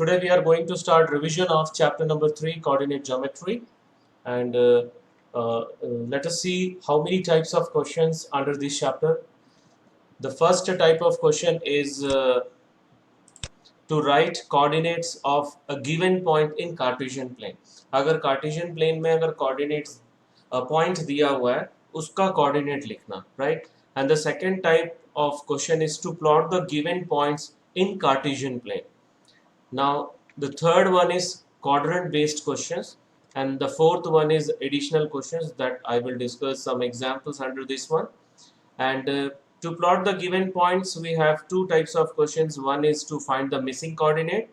Today we are going to start revision of chapter number 3, coordinate geometry, and let us see how many types of questions under this chapter. The first type of question is to write coordinates of a given point in Cartesian plane. अगर Cartesian plane में अगर coordinates point दिया हुआ है उसका coordinate लिखना, right? And the second type of question is to plot the given points in Cartesian plane. Now, the third one is quadrant based questions, and the fourth one is additional questions that I will discuss some examples under this one. And to plot the given points, we have two types of questions. One is to find the missing coordinate,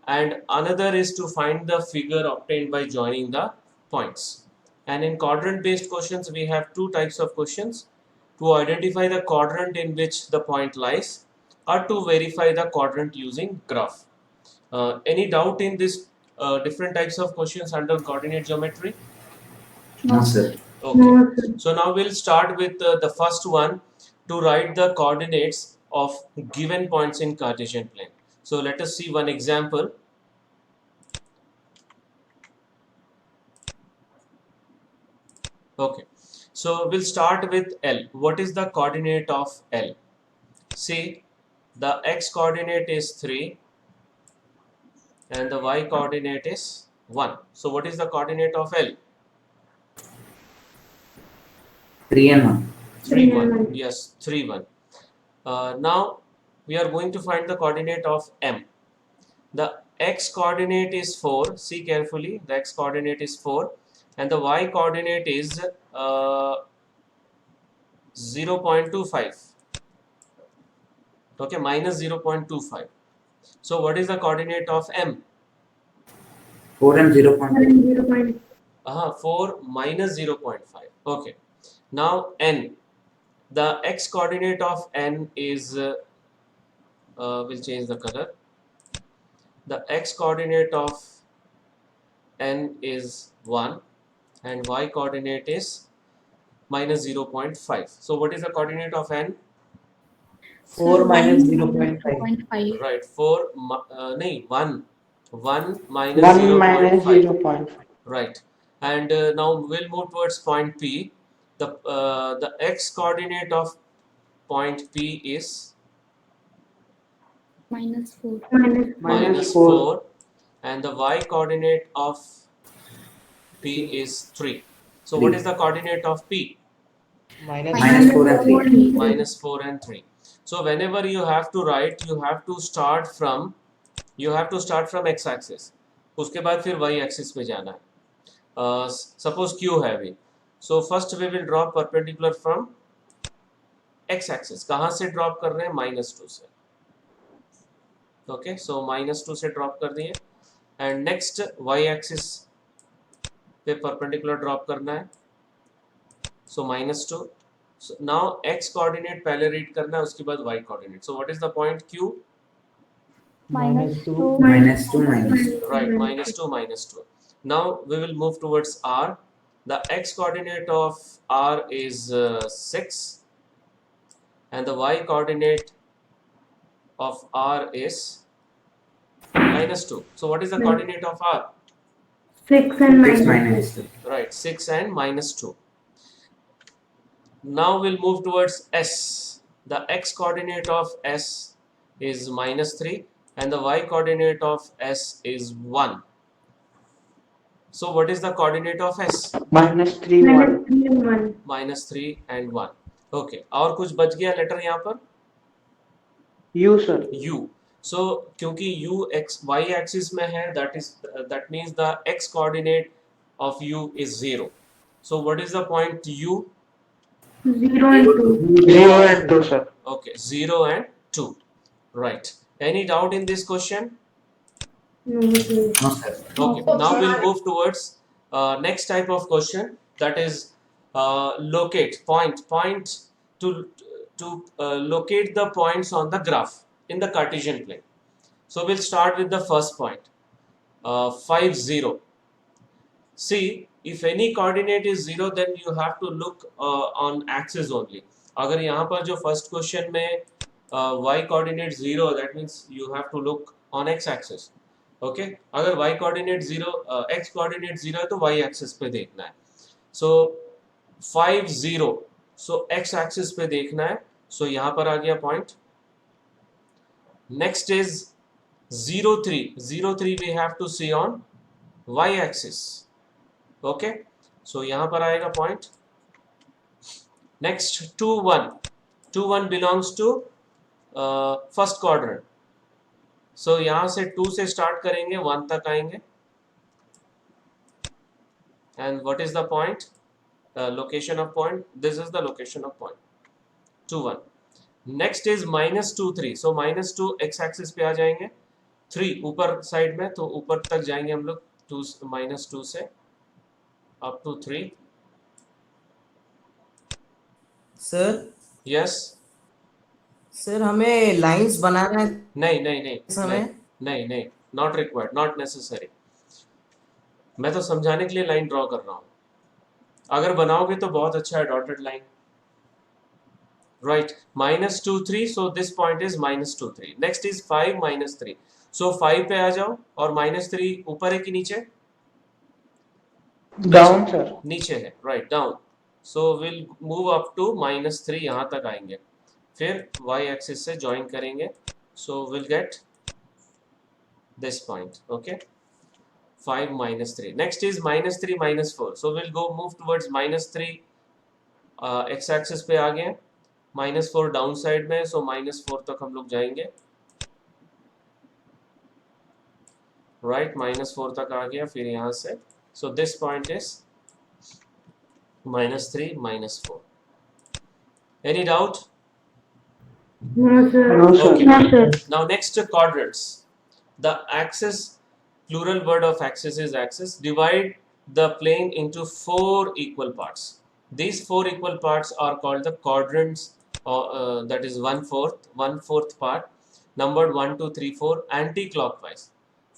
and another is to find the figure obtained by joining the points. And in quadrant based questions, we have two types of questions: to identify the quadrant in which the point lies, or to verify the quadrant using graph. Any doubt in this different types of questions under coordinate geometry? No, sir. Okay. No, sir. So now we'll start with the first one, to write the coordinates of given points in Cartesian plane. So let us see one example. Okay. So we'll start with L. What is the coordinate of L? See, the x coordinate is 3 and the y coordinate is 1. So what is the coordinate of L? 3 and 1. 3, 1. Yes, 3, 1. Now we are going to find the coordinate of M. The x coordinate is 4. See carefully, the x coordinate is 4 and the y coordinate is 0.25. Okay, minus 0.25. So what is the coordinate of M? 4 and 0.5. 4 minus 0.5. Okay. Now N. The x coordinate of N is, we'll change the color. The x coordinate of N is 1 and y coordinate is minus 0.5. So what is the coordinate of N? 4 minus 0.5. Right, 4, nahi, 1. 1 minus 1 minus 0.5. 0.5. Right. And now we'll move towards point P. The x coordinate of point P is minus 4. minus 4 and the y coordinate of P is 3. So what is the coordinate of P? Minus 4 and 3. Minus 4 and 3. So whenever you have to write, you have to start from x axis. उसके बाद फिर y axis पे जाना है. Suppose Q है अभी. So first we will drop perpendicular from x axis. कहाँ से drop कर रहे हैं? -2 से. Okay, so -2 से drop कर दिए. And next y axis पे perpendicular drop करना है. So -2. So now x coordinate पहले read करना है, उसके बाद y coordinate. So what is the point Q? Minus 2. Minus 2 minus 2. Right, -2. Now we will move towards R. The x coordinate of R is 6 and the y coordinate of R is -2. So what is the coordinate of R? 6 and 6 minus minus 2. Right, 6 and -2. Now we'll move towards S. The x coordinate of S is -3 and the y coordinate of S is 1. So what is the coordinate of S? minus 3 1. -3 and 1. Okay. और कुछ बच गया letter यहाँ पर? U sir. U. So क्योंकि U x y axis में है, that means the x coordinate of U is 0. So what is the point U? 0 and 2. 0 and 2 sir. Okay, 0 and 2. Right. Any doubt in this question? No, sir. Okay. Now we'll move towards next type of question, that is locate point to locate the points on the graph in the Cartesian plane. So we'll start with the first point, 5 0. See, if any coordinate is 0, then you have to look on axis only. अगर यहाँ पर जो first question में y coordinate 0, that means you have to look on x axis. Okay अगर y coordinate 0 x coordinate 0 है तो y axis पे देखना है. सो 5 0 सो x एक्सिस पे देखना है. सो यहाँ पर आ गया point. Next is 0 3 we have to see on y axis. Okay so यहाँ पर आएगा point. Next 2 1 belongs to first quadrant. So यहाँ से 2 से स्टार्ट करेंगे 1 तक आएंगे. And what is the point? Location of point. This is the location of point. 2 1. Next is minus 2 3. So minus 2 x axis पे आ जाएंगे. 3 ऊपर साइड में तो ऊपर तक जाएंगे हम लोग 2 minus 2 से up to 3. Sir Yes. Sir हमें लाइंस बनाना है नहीं समय नहीं not required, not necessary. मैं तो समझाने के लिए लाइन ड्रॉ कर रहा हूँ. अगर बनाओगे तो बहुत अच्छा है dotted line. Right, minus 2 3. So this point is minus 2 3. Next is 5 minus 3. So 5 पे आ जाओ और minus 3 ऊपर है कि नीचे? Down sir. नीचे है. Right, down. So we'll move up to minus 3. यहाँ तक आएंगे. फिर y axis से join करेंगे. So we'll get this point. Okay. 5 minus 3. Next is minus 3 minus 4. So we'll go move towards minus 3. X axis पे आ गए. माइनस 4 डाउन साइड में. So minus 4 तक हम लोग जाएंगे. राइट माइनस 4 तक आ गया. फिर यहाँ से so this point is minus 3 minus 4. Any doubt? No sir. Okay. No sir. Now next quadrants. The axis, plural word of axis is axis. Divide the plane into 4 equal parts. These 4 equal parts are called the quadrants. That is 1/4 part, numbered 1 2 3 4 anti-clockwise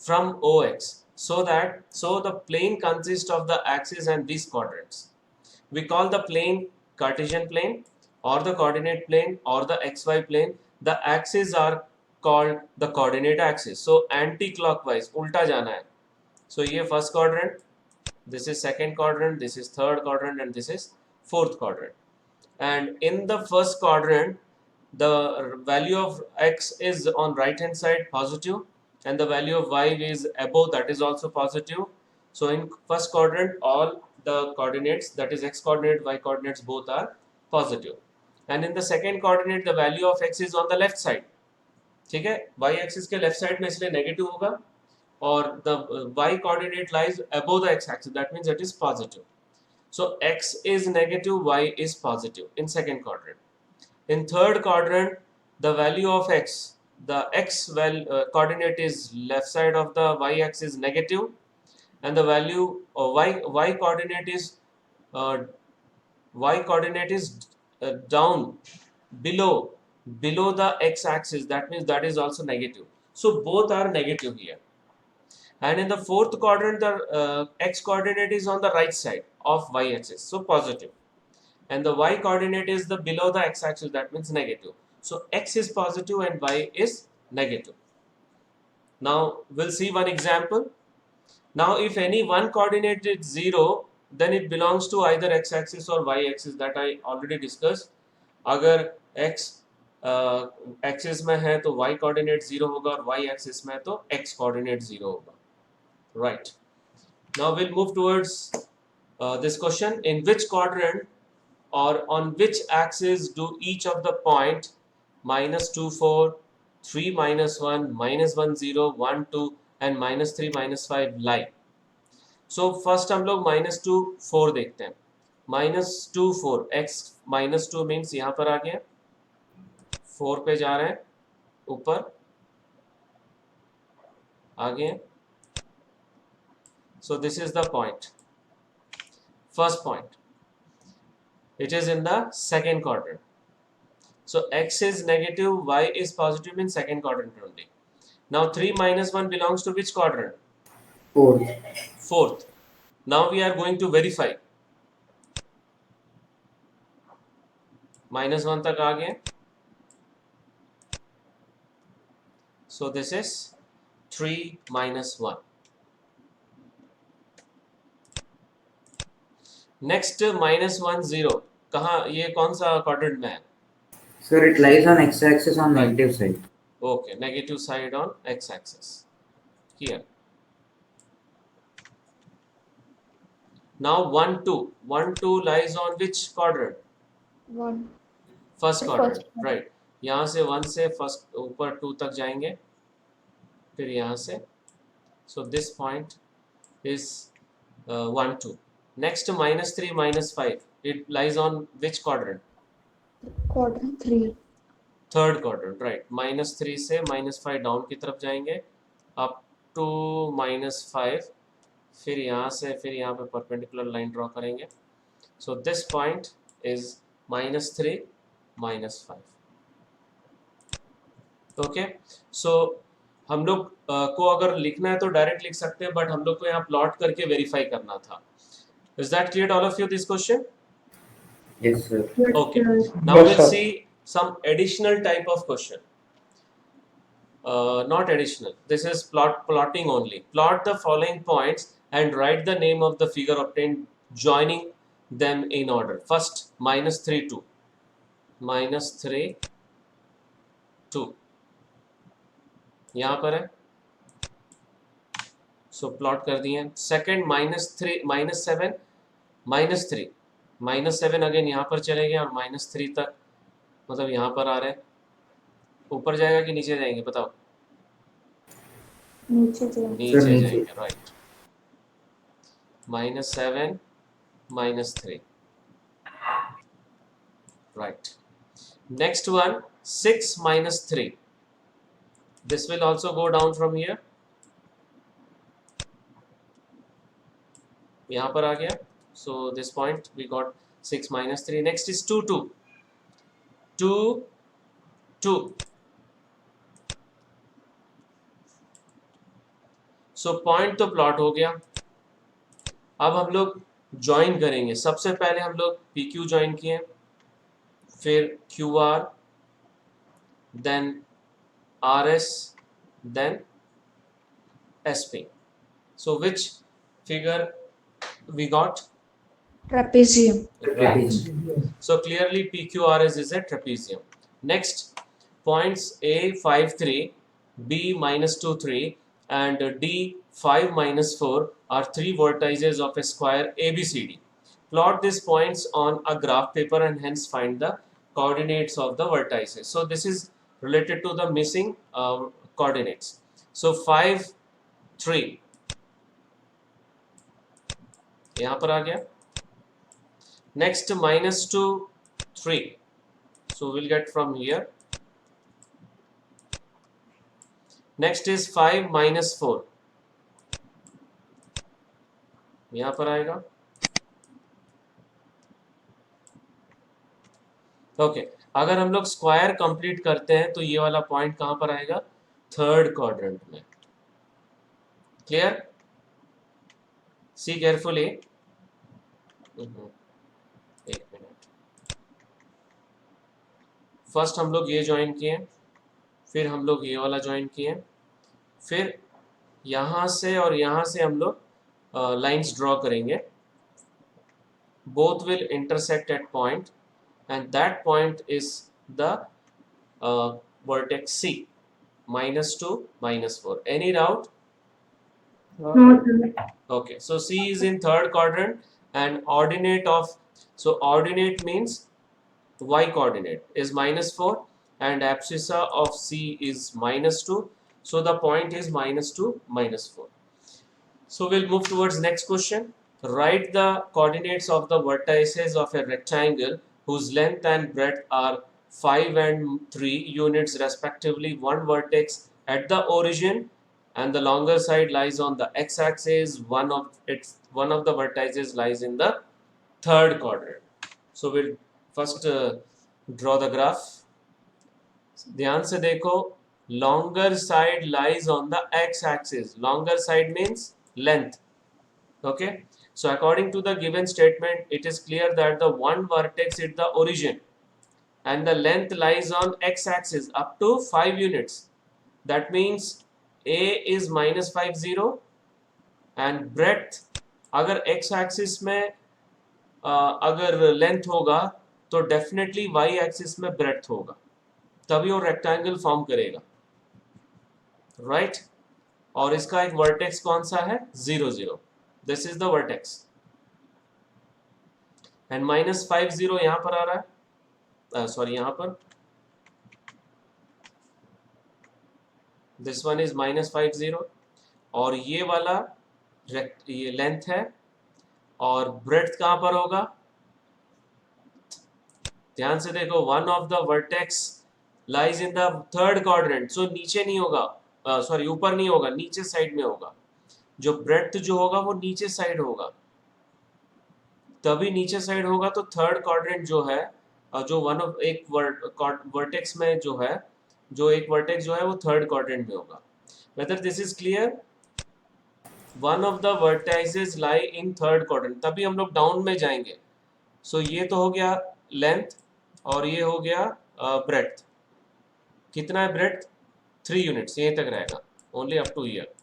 from OX, so the plane consists of the axis and these quadrants. We call the plane Cartesian plane or the coordinate plane or the XY plane. The axes are called the coordinate axis. So anti-clockwise उल्टा जाना है. So ये first quadrant, this is second quadrant, this is third quadrant, and this is fourth quadrant. And in the first quadrant the value of x is on right hand side positive and the value of y is above, that is also positive. So in first quadrant all the coordinates, that is x coordinate, y coordinates, both are positive. And in the second coordinate the value of x is on the left side. ठीक है. y axis के left side में इसलिए negative होगा और the y coordinate lies above the x axis, that means it is positive. So x is negative, y is positive in second quadrant. In third quadrant the value of x, the x coordinate is left side of the y axis negative, and the value of y coordinate is down below the x axis, that means that is also negative. So both are negative here. And in the fourth quadrant the x coordinate is on the right side of y axis, so positive, and the y coordinate is the below the x axis, that means negative. So x is positive and y is negative. Now we'll see one example. Now if any one coordinate is 0, then it belongs to either x axis or y axis, that I already discussed. अगर x axis में है तो y coordinate 0 होगा और y axis में है तो x coordinate 0 होगा. Right. Now we'll move towards this question. In which quadrant or on which axis do each of the point minus 2 4, 3 minus 1, minus 1 0, 1 2 and minus 3 minus 5 lie? So first हम लोग minus 2 4 देखते हैं. minus 2 4, x minus 2 means यहाँ पर आ गया, 4 पे जा रहे हैं, ऊपर आ गए. So this is the point, first point. It is in the second quadrant. So x is negative, y is positive in second quadrant only. Now 3 minus 1 belongs to which quadrant? Fourth. Now we are going to verify. minus 1 तक आ गए. So this is 3 minus 1. Next minus 1 0 कहाँ, ये कौन सा quadrant में है? Sir, it lies on x-axis on Right. negative side. Okay, negative side on x-axis. Here. Now 1 2 1 2 lies on which quadrant? 1. First The quadrant. first quadrant. Right. यहाँ से 1 से first ऊपर 2 तक जाएंगे, फिर यहाँ से. So this point is 1 2. Next minus 3 minus 5. It lies on which quadrant? Quadrant 3. Third quadrant, right. Minus 3 से minus 5 down की तरफ जाएंगे, up to minus 5, फिर यहाँ से फिर यहाँ पे perpendicular line draw करेंगे. So this point is minus 3 minus 5. Okay. So हम लोग को अगर लिखना है तो डायरेक्ट लिख सकते हैं, बट हम लोग को यहाँ प्लॉट करके वेरीफाई करना था. Is that clear to all of you, this question? Yes, sir. Yes, Okay. sir. Now Yes, we'll sir. see some additional type of question. Not additional. This is plotting only. Plot the following points and write the name of the figure obtained joining them in order. First, minus 3 2. Minus 3 2. यहाँ पर है. So plot कर दिए. Second, minus 3 minus 7 minus 3. Minus 7 again यहाँ पर चले गए और माइनस 3 तक, मतलब यहाँ पर आ रहे हैं. ऊपर जाएगा कि नीचे जाएंगे बताओ? नीचे जाएंगे. नीचे नीचे. जाएंगे, right. Minus 7 minus 3, right. Next one 6 minus 3. This will also go down from here. यहाँ पर आ गया. So this point we got 6 minus 3. Next is 2 2. 2 2. So point तो plot हो गया. अब हम लोग ज्वाइन करेंगे. सबसे पहले हम लोग PQ ज्वाइन किए, फिर QR, then RS, then SP. So which figure we got? Trapezium. Right. So clearly PQRS is a trapezium. Next, points A 5 3, B minus 2 3, and D 5 minus 4 are three vertices of a square ABCD. Plot these points on a graph paper and hence find the coordinates of the vertices. So this is related to the missing coordinates. So 5 3 यहाँ पर आ गया. Next minus 2 3, so we'll get from here. Next is 5 minus 4, यहाँ पर आएगा. Okay. अगर हम लोग स्क्वायर कंप्लीट करते हैं तो ये वाला पॉइंट कहाँ पर आएगा? थर्ड क्वाड्रेंट में. क्लियर? See carefully. एक मिनट. फर्स्ट हम लोग ये ज्वाइन किए, फिर हम लोग ये वाला ज्वाइन किए, फिर यहाँ से और यहाँ से हम लोग लाइंस ड्रॉ करेंगे. Both will intersect at point and that point is the vertex C. Minus 2 minus 4. Any doubt? No, sir. Okay, so C is in third quadrant and ordinate of, so ordinate means y coordinate is minus 4 and abscissa of C is minus 2, so the point is minus 2 minus 4. So we'll move towards next question. Write the coordinates of the vertices of a rectangle whose length and breadth are 5 and 3 units respectively. One vertex at the origin and the longer side lies on the x-axis. One of the vertices lies in the third quadrant. So we'll first draw the graph. ध्यान से देखो, longer side lies on the x-axis. Longer side means length. Okay. So according to the given statement, it is clear that the one vertex is the origin and the length lies on x-axis up to 5 units. That means A is -50 and breadth अगर x axis में अगर length होगा तो definitely y axis में breadth होगा, तभी वो rectangle form करेगा, राइट और इसका एक वर्टेक्स कौन सा है 0 0, this is the vertex and -50 यहां पर आ रहा है, सॉरी यहां पर दिस वन इज -50 और ये वाला ये लेंथ है और ब्रेड्थ कहां पर होगा, ध्यान से देखो, one of the vertex lies in the third quadrant, so नीचे नहीं होगा, सॉरी ऊपर नहीं होगा, नीचे साइड में होगा, जो ब्रेड्थ जो होगा वो नीचे साइड होगा, तभी नीचे साइड होगा तो थर्ड क्वाड्रेंट जो है जो वन ऑफ एक वर्टेक्स में जो है, जो एक वर्टेक्स जो है वो थर्ड क्वाड्रेंट में होगा। Whether this is clear, one of the vertexes lie in third quadrant, तभी हम लोग डाउन में जाएंगे। सो ये तो हो गया लेंथ और ये हो गया ब्रेड्थ, कितना है ब्रेड्थ 3 यूनिट्स, यहीं तक रहेगा, ओनली अप टू हियर।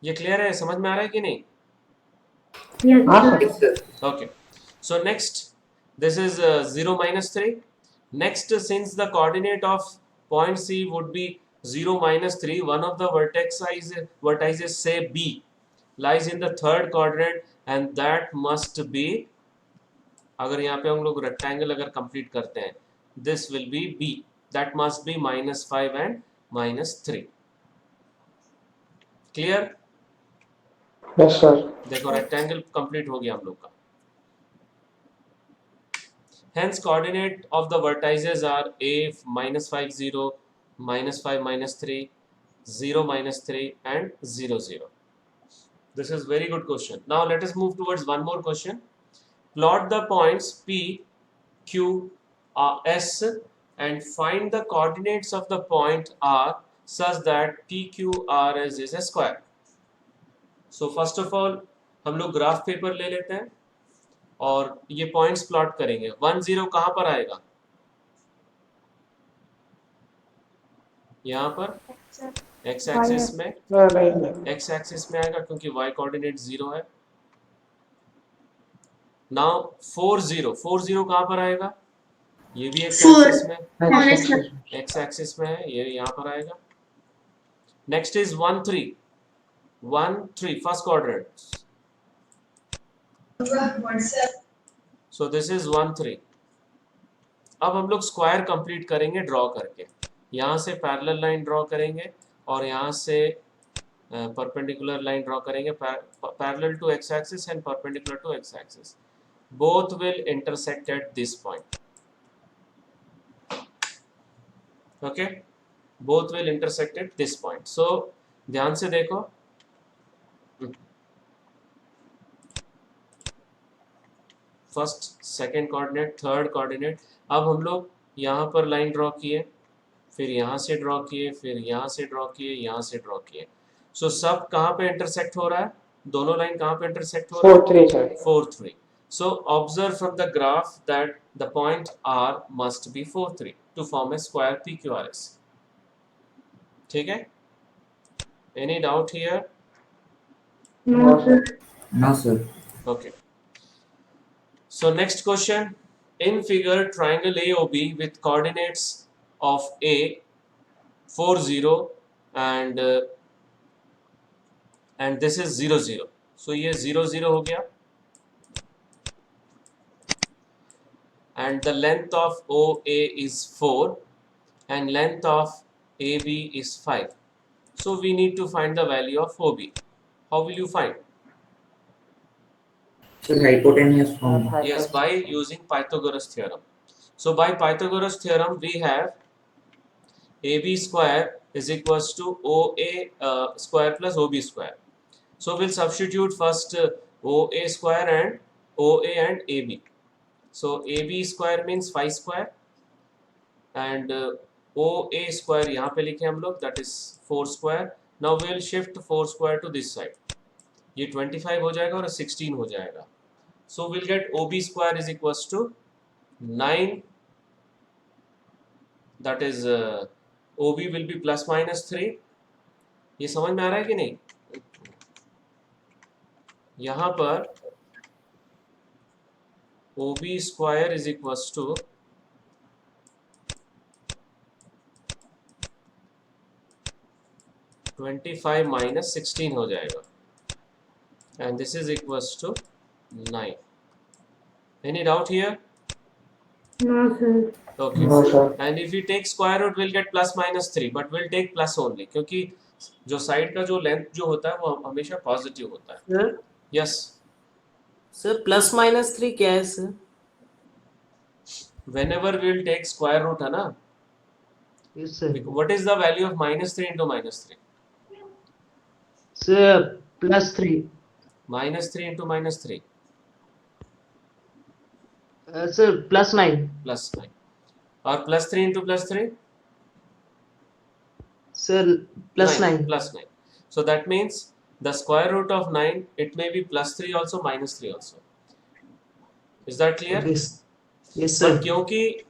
ये क्लियर है, समझ में आ रहा है कि नहीं? Yes, sir. Yes, sir. Okay, so next this is 0 -3. Next, since the coordinate of point C would be 0 -3, one of the vertices say B lies in the third quadrant and that must be, अगर यहाँ पे हम लोग rectangle अगर complete करते हैं, this will be B, that must be -5 and -3. Clear? Yes sir. देखो rectangle complete हो गया हम लोग का। Hence coordinate of the vertices are A -50, -5 -3, 0 -3 and 0 0. This is very good question. Now let us move towards one more question. Plot the points P, Q, S and find the coordinates of the point R such that PQR is a square. So first of all हम लोग graph paper ले लेते हैं और ये points plot करेंगे। 1 0 कहां पर आएगा, यहाँ पर x एक्सिस में, x एक्सिस में आएगा क्योंकि y कोऑर्डिनेट 0 है। नाउ 4 0 कहां पर आएगा, ये भी x एक्सिस में, x एक्सिस में है, ये यहाँ पर आएगा। Next is 1 3 first quadrant, so this is 1 3। अब हम लोग स्क्वायर कंप्लीट करेंगे ड्रॉ करके, यहाँ से पैरेलल लाइन ड्रॉ करेंगे और यहाँ से परपेंडिकुलर लाइन ड्रॉ करेंगे, parallel to x axis and perpendicular to x axis, both will intersect at this point. Okay, both will intersect at this point. So ध्यान से देखो, first second coordinate third coordinate, अब हम लोग यहाँ पर line draw किए, फिर यहाँ से ड्रॉ किए, फिर यहाँ से ड्रॉ किए, यहाँ से ड्रॉ किए। सो सब कहाँ पे इंटरसेक्ट हो रहा है, दोनों लाइन कहाँ पे इंटरसेक्ट हो रहा है, 4 3। So observe from the graph that the point R must be 4 3 to form a square PQRS. ठीक है? Any doubt here? No, sir. No, sir. Okay. So next question. In figure, triangle AOB with coordinates of A 4 0 and this is 0 0. So ये 0 0 हो गया. And the length of OA is 4 and length of AB is 5. So we need to find the value of OB. How will you find? Sir, hypotenuse form. Yes, by using Pythagoras theorem. So by Pythagoras theorem we have AB square is equals to OA square plus OB square. So we'll substitute first OA square and OA and AB. So AB square means 5 square and OA square यहाँ पे लिखे हम लोग, that is 4 square. Now we will shift 4 square to this side. ये 25 हो जाएगा और 16 हो जाएगा. So we'll get OB square is equals to 9, that is OB will be plus minus 3. ये समझ में आ रहा है कि नहीं? यहाँ पर OB square is equals to 25 minus 16 हो जाएगा, and this is equals to 9. Any doubt here? No, sir. Okay. No, sir. And if we take square root, we'll get plus minus 3, but we'll take plus only, क्योंकि जो side का जो length जो होता है वो हमेशा पॉजिटिव होता है. Sir Yes. Sir plus minus 3 क्या है sir? Whenever we'll take square root, है ना? Yes, sir. What is the value of minus 3 into minus 3? Sir, plus 3. Minus 3 into minus 3 Sir, plus 9. plus 9. और plus 3 into plus 3? Sir, plus 9. Plus 9. So that means the square root of 9, it may be plus 3 also, minus 3 also. Is that clear? Yes. Yes, पर sir. क्योंकि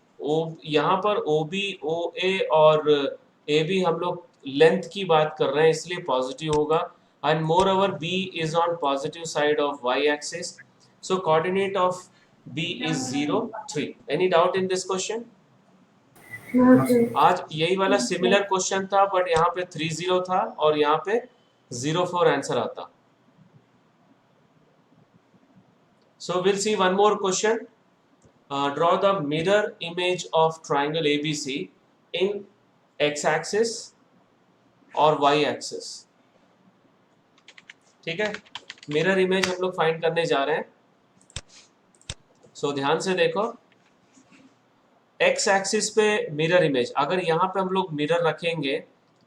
यहाँ पर OB, OA और AB हम लोग length की बात कर रहे हैं, इसलिए पॉजिटिव होगा. And more over B is on positive side of Y axis. So coordinate of B is 0, 3. Any doubt in this question? No, sir. आज यही वाला सिमिलर क्वेश्चन था, बट यहाँ पे 3 0 था और यहाँ पे 0 4 आंसर आता. So will see one more question. Draw the mirror image of triangle ABC in x-axis और y-axis. ठीक है, मिरर इमेज हम लोग फाइंड करने जा रहे हैं. सो ध्यान से देखो, x-axis पे मिरर इमेज, अगर यहाँ पे हम लोग मिरर रखेंगे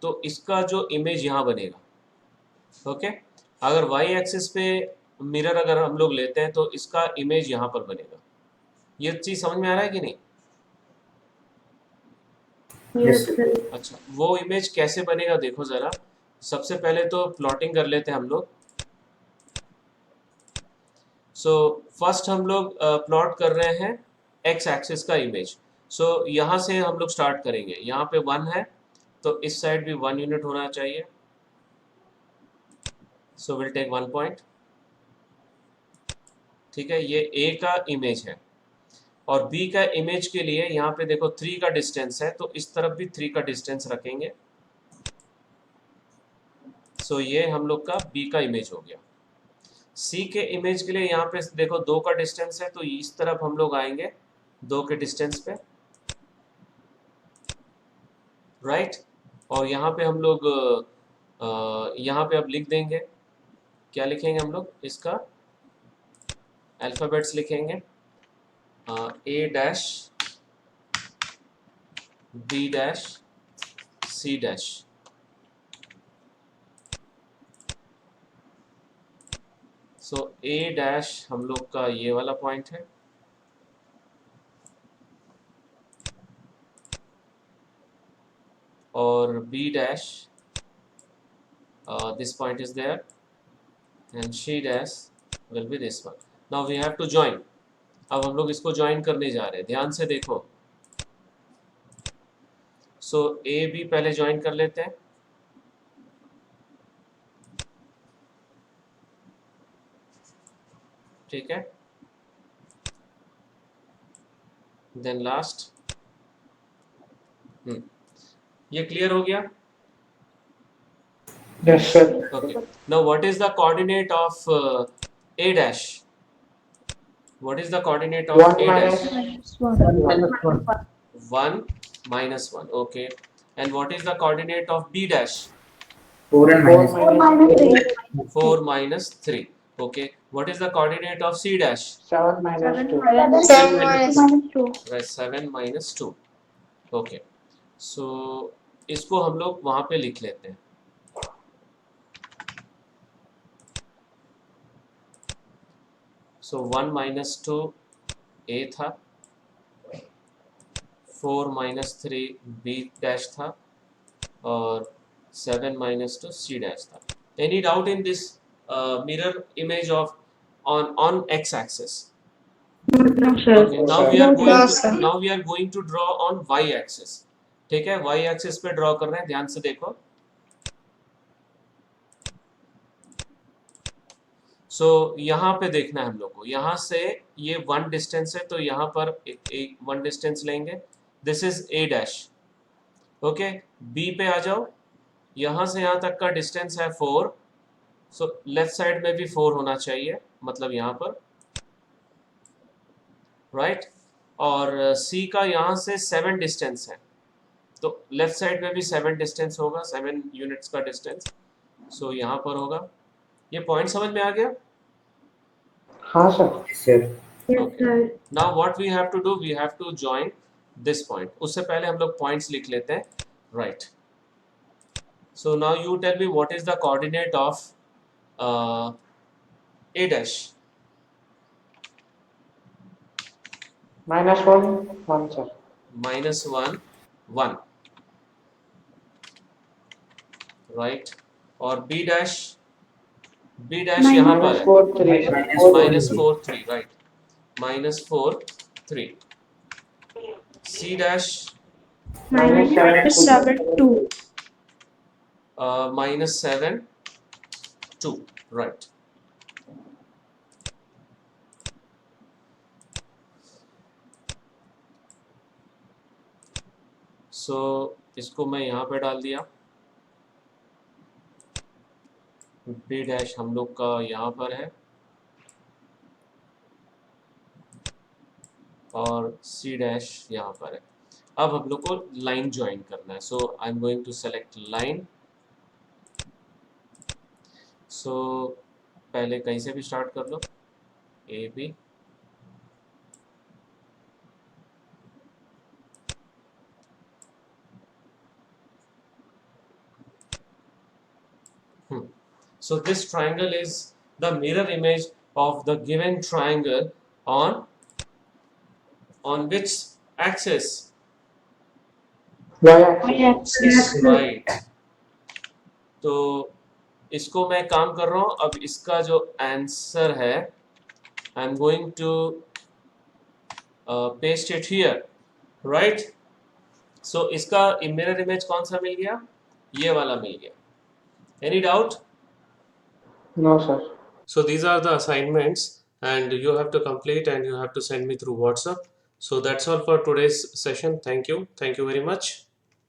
तो इसका जो इमेज यहाँ बनेगा. ओके, अगर y-axis पे मिरर अगर हम लोग लेते हैं तो इसका इमेज यहाँ पर बनेगा. ये चीज समझ में आ रहा है कि नहीं? Yes, sir. अच्छा, वो इमेज कैसे बनेगा देखो जरा. सबसे पहले तो प्लॉटिंग कर लेते हैं हम लोग. सो फर्स्ट हम लोग प्लॉट कर रहे हैं एक्स एक्सिस का इमेज. सो यहाँ से हम लोग स्टार्ट करेंगे. यहाँ पे 1 है तो इस साइड भी 1 यूनिट होना चाहिए. So will take 1 point. ठीक है, ये ए का इमेज है. और B का इमेज के लिए यहाँ पे देखो 3 का डिस्टेंस है, तो इस तरफ भी 3 का डिस्टेंस रखेंगे. सो ये हम लोग का B का इमेज हो गया. C के इमेज के लिए यहाँ पे देखो 2 का डिस्टेंस है, तो इस तरफ हम लोग आएंगे 2 के डिस्टेंस पे, राइट. और यहाँ पे हम लोग यहाँ पे अब लिख देंगे. क्या लिखेंगे हम लोग? इसका अल्फाबेट्स लिखेंगे. A dash, B dash, C dash. So A dash हम लोग का ये वाला पॉइंट है, और B dash, this point is there, and C dash will be this one. Now we have to join. अब हम लोग इसको ज्वाइन करने जा रहे हैं. ध्यान से देखो. सो ए बी पहले ज्वाइन कर लेते हैं. ठीक है, देन लास्ट. ये क्लियर हो गया? Yes, sir. Okay. Now what is the coordinate of A dash? What is the coordinate of 1 A dash? minus 1 minus 1. Okay. And what is the coordinate of B dash? 4 and 4 minus minus 4 minus 3. Okay. What is the coordinate of C dash? 7 minus 2. 7 minus 2. Right, 7 minus 2. Okay. So इसको हम लोग वहाँ पे लिख लेते हैं. So 1 minus 2 A था, 4 minus 3 B dash था, और 7 minus 2 C dash था. Any doubt in this mirror image of on x axis? No, sir. Okay, now we are going to draw on y axis. ठीक है, y axis पे draw कर रहे हैं, ध्यान से देखो। सो यहाँ पे देखना है हम लोग को, यहाँ से ये 1 डिस्टेंस है तो यहाँ पर एक 1 डिस्टेंस लेंगे, this is a dash. Okay, b पे आ जाओ, यहाँ से यहाँ तक का डिस्टेंस है 4, सो लेफ्ट साइड में भी 4 होना चाहिए, मतलब यहाँ पर, राइट। और c का यहाँ से 7 डिस्टेंस है, तो लेफ्ट साइड में भी 7 डिस्टेंस होगा, 7 यूनिट्स का डिस्टेंस, सो यहाँ पर होगा। ये पॉइंट समझ में आ गया? हाँ sir. sir. Yes, Okay. sir. Now what we have to do, we have to join this point. उससे पहले हम लोग points लिख लेते हैं, right? So now you tell me what is the coordinate of a dash? -1 1 sir. -1 1, right? और b dash यहाँ पर है, -4 3 -4 3, right? -4 3. c dash -7 2. -7 2, right? So इसको मैं यहाँ पे डाल दिया, b डैश हम लोग का यहाँ पर है और c डैश यहाँ पर है। अब हम लोग को लाइन ज्वाइन करना है, so I am going to select line. So पहले कहीं से भी स्टार्ट कर लो, A B, so this triangle is the mirror image of the given triangle on which axis? y axis right. तो इसको मैं काम कर रहा हूँ, अब इसका जो आंसर है I am going to paste it here, right. So इसका मिरर इमेज कौन सा मिल गया? ये वाला मिल गया। Any doubt? no sir। So these are the assignments and you have to complete and you have to send me through WhatsApp. So that's all for today's session. Thank you very much.